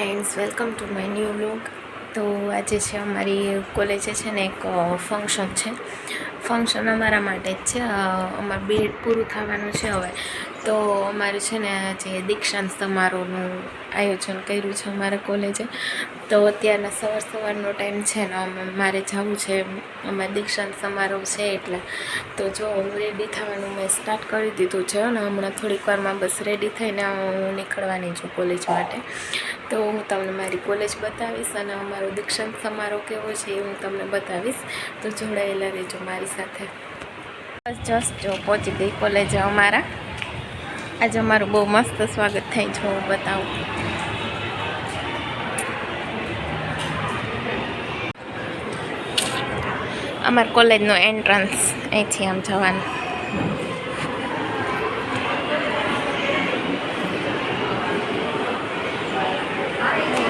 Friends, welcome to my new vlog. તો આજે છે અમારી કોલેજે છે ને એક ફંક્શન છે. ફંક્શન અમારા માટે જ છે. અમારું બીએડ પૂરું થવાનું છે હવે. તો અમારે છે ને આજે દીક્ષાંત સમારોહનું આયોજન કર્યું છે અમારા કોલેજે. તો અત્યારના સવારનો ટાઈમ છે ને મારે જવું છે. અમારે દીક્ષાંત સમારોહ છે એટલે તો જો હું રેડી થવાનું મેં સ્ટાર્ટ કરી દીધું છે ને હમણાં થોડીક વારમાં બસ રેડી થઈને હું નીકળવાની છું કોલેજ માટે. તો હું તમને મારી કોલેજ બતાવીશ અને અમારો દીક્ષાંત સમારોહ કેવો છે એ હું તમને બતાવીશ. તો જોડાયેલા રહેજો મારી સાથે. બસ જસ્ટ જો પહોંચી ગઈ કોલેજે અમારા. આજે અમારું બહુ મસ્ત સ્વાગત થાય છે, હું બતાવું. અમારા કોલેજનો એન્ટ્રન્સ અહીંથી આમ જવાનું.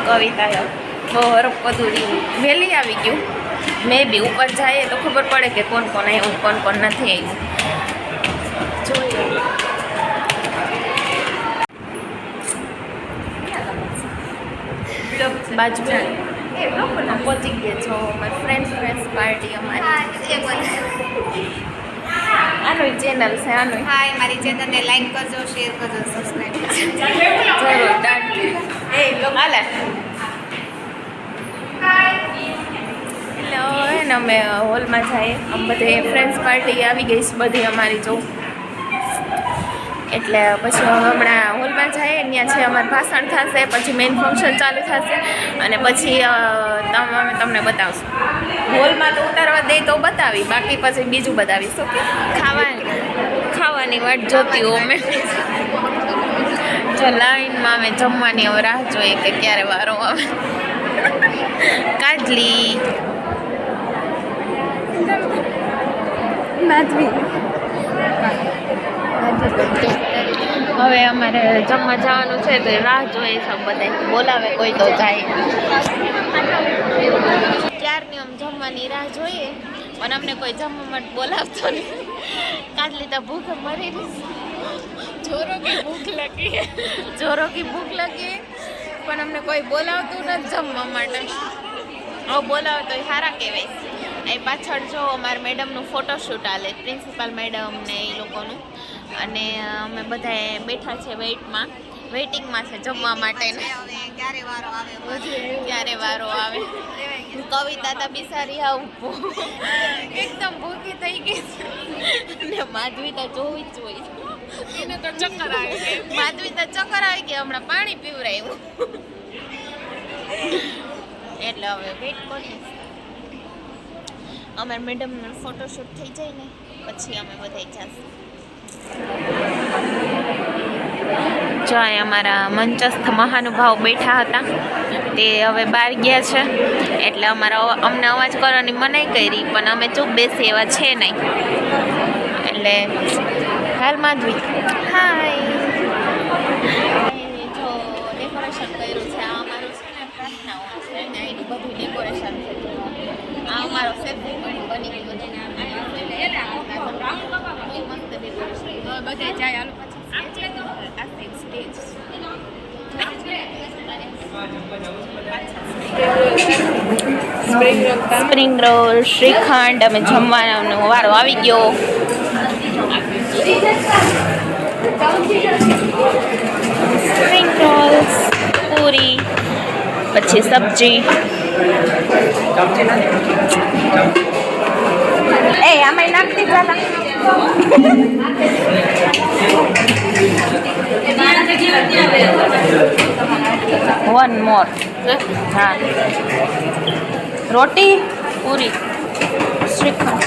કવિતા બહુ હરફ બધું વહેલી આવી ગયું. મેં બી ઉપર જઈએ તો ખબર પડે કે કોણ કોણ આવ્યું કોણ કોણ નથી આવ્યું. જોઈએ બાજુ પહોંચી ગયા છો. મારી ફ્રેન્ડ્સ પાર્ટી અમારી આનો ચેનલ છે. આનો હાય, મારી ચેનલને લાઈક કરજો, શેર કરજો, સબસ્ક્રાઇબ કરજો. જરૂર ડાન્ટ. હાલે એટલે ને અમે હોલમાં જઈએ. આમ બધે ફ્રેન્ડ્સ પાર્ટી આવી ગઈ છે બધી અમારી જો. એટલે પછી હમણાં હોલમાં જઈએ ત્યાં છે અમારું ભાષણ થશે, પછી મેઇન ફંક્શન ચાલુ થશે અને પછી અમે તમને બતાવશું. હોલમાં તો ઉતારવા દે તો બતાવી, બાકી પછી બીજું બતાવીશું. ખાવાની વાટ જોતી હોઉં અમે. જો લાઈનમાં અમે જમવાની હવે રાહ જોઈએ કે ક્યારે વારો આવે. કાજલી હવે અમારે જમવા જવાનું છે તો રાહ જોઈએ છે બધા. બોલાવે કોઈ તો જાય. ક્યારની આમ જમવાની રાહ જોઈએ પણ અમને કોઈ જમવા માટે બોલાવતો નહીં. કાજલી તો ભૂખ મરી રહી. જોરો કી ભૂખ લગી પણ અમને કોઈ બોલાવતું નથી જમવા માટે. હવે બોલાવે તો સારા કહેવાય. એ પાછળ જો અમારા મેડમનું ફોટોશૂટ હાલે, પ્રિન્સિપાલ મેડમ ને એ લોકોનું. અને અમે બધા બેઠા છે વેઇટિંગમાં છે જમવા માટે. ક્યારે વારો આવે. કવિતા તો બિચારી આવું એકદમ ભૂખી થઈ ગઈ ને માધવી તો જોવી જ હોય. એને તો ચક્કર આવે. માધવી તો ચક્કર આવી ગયા, હમણાં પાણી પીવરાયું. એટલે હવે વેઇટ કરીએ. અમારા મેડમનો ફોટોશૂટ થઈ જાય ને પછી અમે બધા જઈશું. જો અમારા મંચસ્થ મહાનુભાવ બેઠા હતા તે હવે બહાર ગયા છે. એટલે અમને અવાજ કરવાની મનાઈ કરી પણ અમે ચૂપ બેસી એવા છે નહીં. એટલે હાલ માધવી હાય. જો ડેકોરેશન કર્યું છે. આ અમારું છે ને પ્રાર્થનાઓ છે ને એનું બધું ડેકોરેશન છે. આ અમારો સેફટી બની ગયું બધાને. મસ્ત ડેકોરેશન બધા જાય. આલો પછી સ્ટેજ સ્પ્રિંગ રોલ, શ્રીખંડ અમે જમવાનો વારો આવી ગયો. સ્પ્રિંગ રોલ્સ, પૂરી, પછી સબ્જી. આમાં નાખતી ચાલા. One more. હા, રોટી, પૂરી, શ્રીખંડ.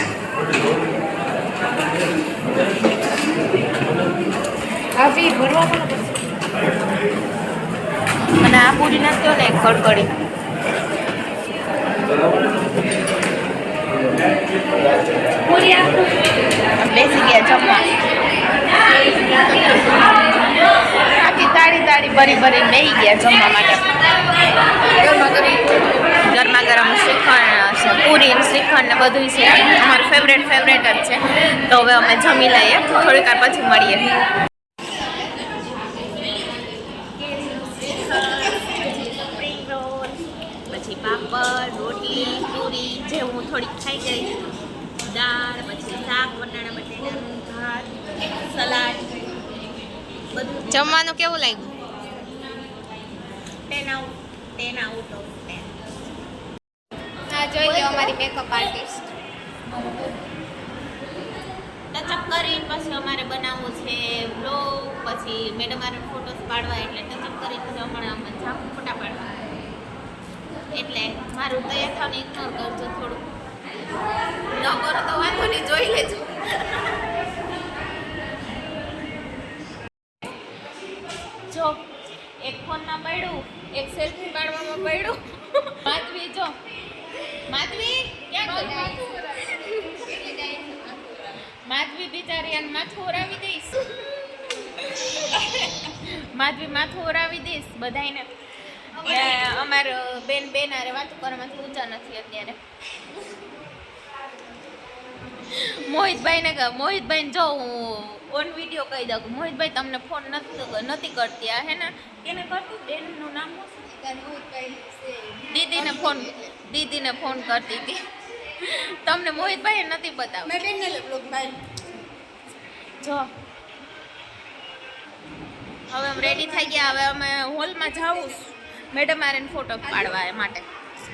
મને આ પૂરી નાખ્યો ને કડકડી. બેસી ગયા જમવા. આખી તાળી ભરી બેસી ગયા જમવા માટે. ગરમા ગરમ શ્રીખંડ છે, પૂરી શ્રીખંડ ને બધું છે. અમારું ફેવરેટ જ છે. તો હવે અમે જમી લઈએ, થોડીક વાર પછી મળીએ. થોડીક ખાઈ ગઈ. દાળ, પછી શાક, વટાણા બટેટાનું ભાત, સલાડ બધું. જમવાનું કેવું લાગ્યું? 10 out of 10. હા, જોઈ લો અમારી મેકઅપ આર્ટિસ્ટ. ટચઅપ કરીને પછી અમારે બનાવવું છે બ્લોગ, પછી મેડમ મારે ફોટોસ પાડવા, એટલે ટચઅપ કરીને પછી હમણાં અમે ઝાંખું ફોટા પાડવા. એટલે મારું તૈયાર થવાનું ઇગ્નોર કરજો થોડું. ન કરો તો વાંધો નહીં, જોઈ લેજો. જો એક ફોનમાં પડ્યું, એક સેલ્ફી પાડવામાં પડ્યું. માધવી જો, માધવી ક્યાં ગઈ? માધવી બિચારી આને માથું ઓરાવી દઈશ. માધવી માથું ઓરાવી દઈશ બધાને. અમાર બેન આરે વાતો કરવામાંથી ઊંચા નથી અત્યારે. મોહિતભાઈને જો હું ઓન વિડીયો કહી દઉં, મોહિતભાઈ તમને ફોન નથી કરતી. આ હે ને એને કરતી, બેનનું નામ દીદીને ફોન કરતી હતી. તમને મોહિતભાઈ નથી બતાવ્યું. જો હવે અમે રેડી થઈ ગયા. હવે અમે હોલમાં જાવું મેડમ મારે ફોટો પાડવા માટે.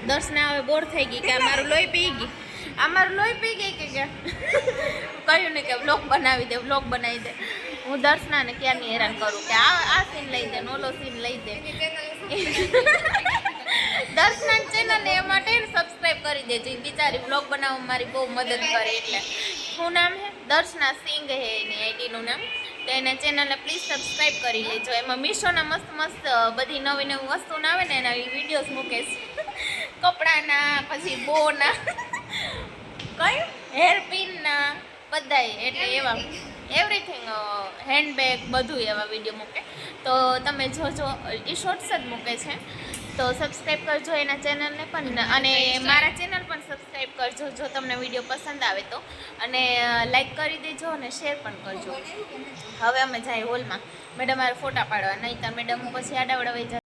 દર્શના હવે બોર થઈ ગઈ કે અમારું લોહી પી ગઈ. કે કહ્યું ને કે વ્લોગ બનાવી દે. હું દર્શનાને ક્યારની હેરાન કરું કે આ સીન લઈ દે, ઓલો સીન લઈ દે. દર્શના ચેનલને એ માટે સબસ્ક્રાઇબ કરી દેજો. બિચારી વ્લોગ બનાવવામાં મારી બહુ મદદ કરે. એટલે શું નામ છે? દર્શના સિંગ હે એની આઈડીનું નામ. તો એના ચેનલને પ્લીઝ સબસ્ક્રાઇબ કરી લેજો. એમાં મીશોના મસ્ત બધી નવી વસ્તુ આવે ને એના વિડીયોઝ મૂકે છે. કપડાના, પછી બોના, કયું હેરપિનના બધાય, એટલે એવા એવરીથિંગ, હેન્ડબેગ બધું એવા વિડીયો મૂકે. તો તમે જોજો. એ શોર્ટ્સ જ મૂકે છે. તો સબસ્ક્રાઈબ કરજો એના ચેનલને પણ, અને મારા ચેનલ પણ સબસ્ક્રાઈબ કરજો જો તમને વિડીયો પસંદ આવે તો. અને લાઈક કરી દેજો અને શેર પણ કરજો. હવે અમે જાય હોલમાં મેડમ મારે ફોટા પાડવા, નહીં તો મેડમ પછી આડાવડા વહી જાય.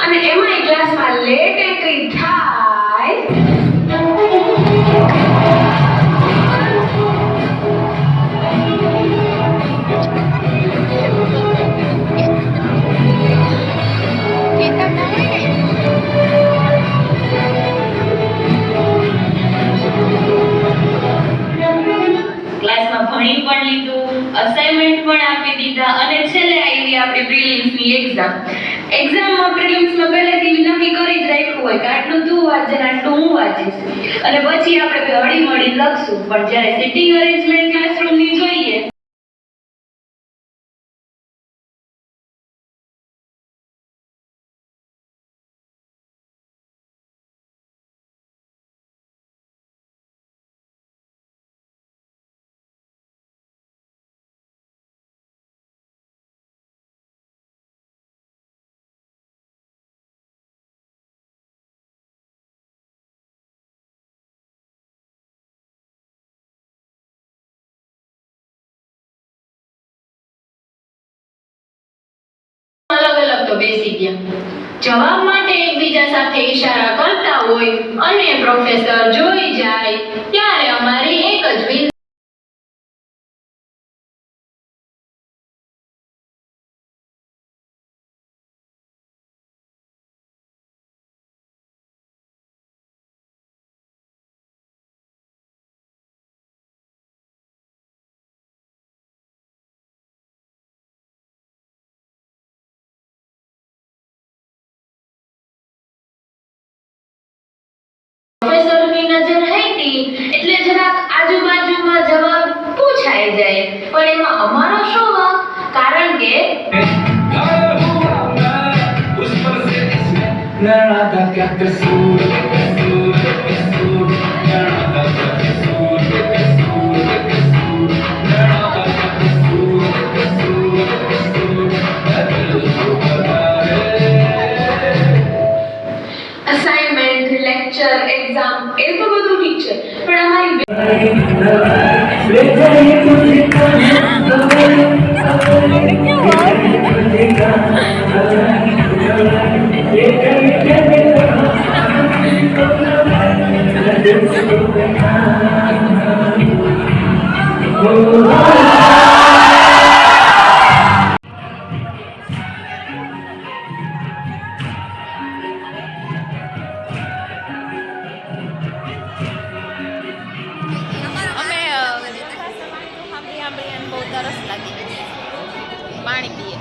અને એમાં ક્લાસમાં લેટ એન્ટ્રી થાય ક્લાસમાં ભણી પણ લીધું, અસાઇનમેન્ટ પણ આપી દીધા, અને છેલ્લે આવી આપણી પ્રિલિમ્સની એક્ઝામમાં પ્રિલિમ્સમાં પહેલેથી નક્કી કરી જ રાખ્યું હોય કે આટલું તું વાંચે ને આટલું હું વાંચીશ, અને પછી આપણે હળી મળી લખશું. પણ જ્યારે સિટિંગ અરેન્જમેન્ટ ક્લાસરૂમની જોઈએ અલગ અલગ તો બેસી ગયા. જવાબ માટે એકબીજા સાથે ઈશારા કરતા હોય અને પ્રોફેસર જોઈ જાય ત્યારે અમારી એક જ પ્રોફેસરની નજર હેઠી એટલે જરાક આજુબાજુમાં જવાબ પૂછાઈ જાય, પણ એમાં અમારો શું વાંક? કારણ કે उस पर से इसमें नैना का क्या कसूर कसूर कसूर नैना का क्या कसूर कसूर कसूर नैना का क्या कसूर कसूर कसूर दिल को बताए અસાઇનમેન્ટ લેક્ચર એક્ઝામ એ તો બધું ઠીક છે પણ અમારી ले जाइए तुझे અમે સાંભળી બહુ તરસ લાગી પાણી પીએ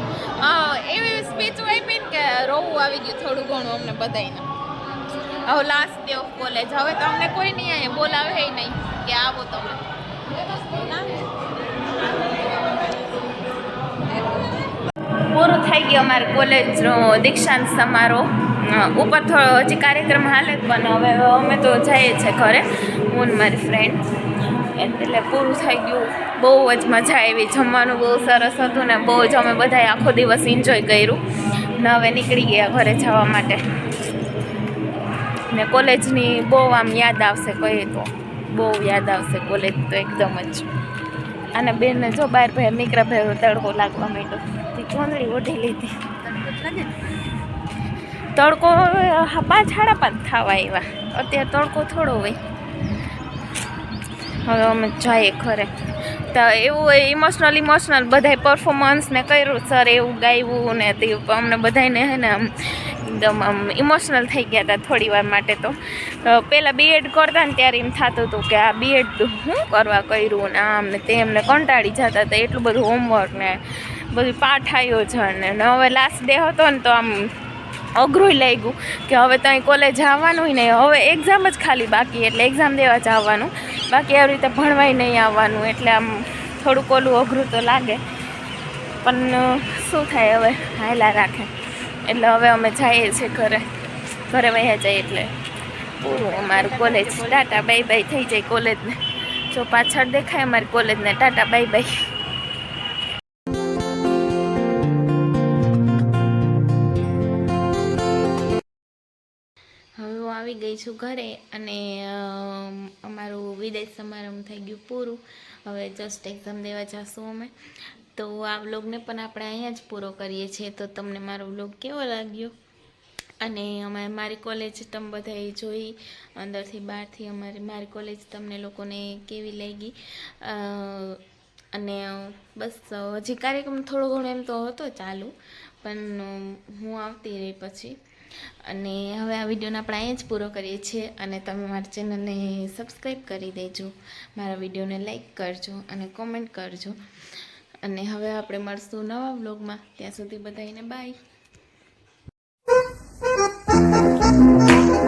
એવી સ્પીચ આપી ને કે રોવું આવી ગયું થોડું ઘણું અમને બધાને હવે લાસ્ટ ડે ઓફ કોલેજ હવે તો અમને કોઈ નહીં અહીંયા બોલાવે નહીં કે આવો તમે પૂરું થઈ ગયું અમારે કોલેજનો દીક્ષાંત સમારોહ ઉપર થોડો હજી કાર્યક્રમ હાલે પણ હવે અમે તો જઈએ છીએ ઘરે હું ને મારી ફ્રેન્ડ એટલે પૂરું થઈ ગયું બહુ જ મજા આવી જમવાનું બહુ સરસ હતું ને બહુ જ અમે બધાએ આખો દિવસ એન્જોય કર્યું ને હવે નીકળી ગયા ઘરે જવા માટે ને કોલેજની બહુ આમ યાદ આવશે કહીએ તો બહુ યાદ આવશે કોલેજ તો એકદમ જ અને બેનને જો બહાર ભેર નીકળ્યા ભેરો તડકો લાગવા માંડ્યો તે ચોંદડી ઓઢી લીધી તડકો 5:30 થવા આવ્યા અત્યારે તડકો થોડો હોય હવે અમે જઈએ ખરે તો એવું ઇમોશનલ બધાએ પરફોર્મન્સ ને કર્યું સર એવું ગાયું ને તે અમને બધાને હે ને આમ એકદમ આમ ઇમોશનલ થઈ ગયા હતા થોડી વાર માટે તો પહેલાં બીએડ કરતા ને ત્યારે એમ થતું હતું કે આ બીએડ શું કરવા કર્યું ને આમ ને તેમને કંટાળી જતા હતા એટલું બધું હોમવર્ક ને બધું પાઠ આયોજન ને હવે લાસ્ટ ડે હતો ને તો આમ અઘરું લાગ્યું કે હવે તો અહીં કોલેજ આવવાનું ને હવે એક્ઝામ જ ખાલી બાકી એટલે એક્ઝામ દેવા જ આવવાનું બાકી આવી રીતે ભણવાય નહીં આવવાનું એટલે આમ થોડુંક ઓલું અઘરું તો લાગે પણ શું થાય હવે હાયલા રાખે એટલે હવે અમે જઈએ છીએ ઘરે વહ્યા જઈએ એટલે પૂરું અમારું કોલેજ ટાટા બાય બાય થઈ જાય કોલેજને જો પાછળ દેખાય અમારી કોલેજને ટાટા બાય બાય આવી ગઈ છું ઘરે અને અમારું વિદાય સમારંભ થઈ ગયું પૂરું હવે જસ્ટ એક્ઝામ દેવા જઈશું અમે તો આ વ્લોગને પણ આપણે અહીંયા જ પૂરો કરીએ છીએ તો તમને મારો વ્લોગ કેવો લાગ્યો અને અમે મારી કોલેજ તમે બધાએ જોઈ અંદરથી બહારથી મારી કોલેજ તમને લોકોને કેવી લાગી અને બસ હજી કાર્યક્રમ થોડો ઘણો એમ તો હતો ચાલુ પણ હું આવતી રહી પછી અને હવે આ વિડીયોને આપણે અહીંયા જ પૂરો કરીએ છીએ અને તમે મારી ચેનલને સબસ્ક્રાઈબ કરી દેજો મારા વિડીયોને લાઈક કરજો અને કોમેન્ટ કરજો અને હવે આપણે મળશું નવા વ્લોગમાં ત્યાં સુધી બધાને બાય.